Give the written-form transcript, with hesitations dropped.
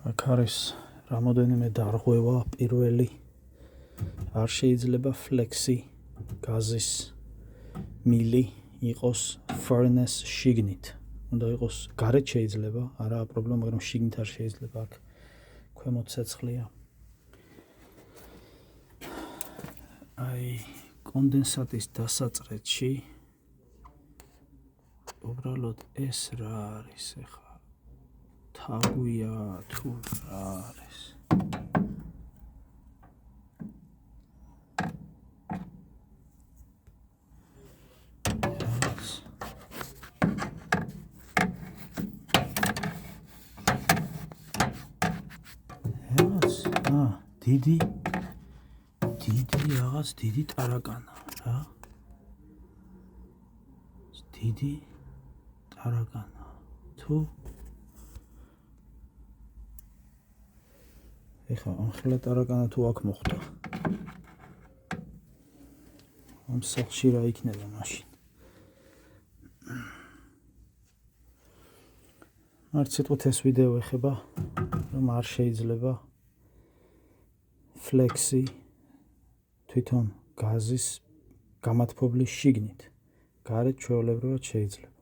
აქ არის რამოდენიმე დარღვევა. პირველი არ შეიძლება ფლექსი გაზის მილი იყოს furnace შიგნით. უნდა იყოს გარეთ შეიძლება, არაა პრობლემა, მაგრამ შიგნით არ შეიძლება. აქ ქვემოთ ცეცხლია. აი კონდენსატის დასაწრეთში უბრალოდ ეს რა არის ახლა? თაგვია თუ რა არის? დიდი რაღაც დიდი ტარაკანა რა. დიდი ტარაკანა. თუ ეხლა ახლა ტარაკანა თუ აქ მოხდა. ამ სახლში რა იქნება მაშინ? არც სიტყვით ეს ვიდეო ეხება, რომ არ შეიძლება ფლექსი თვითონ გაზის გამათბობლის შიგნით. გარეთ ჩვეულებრივად შეიძლება.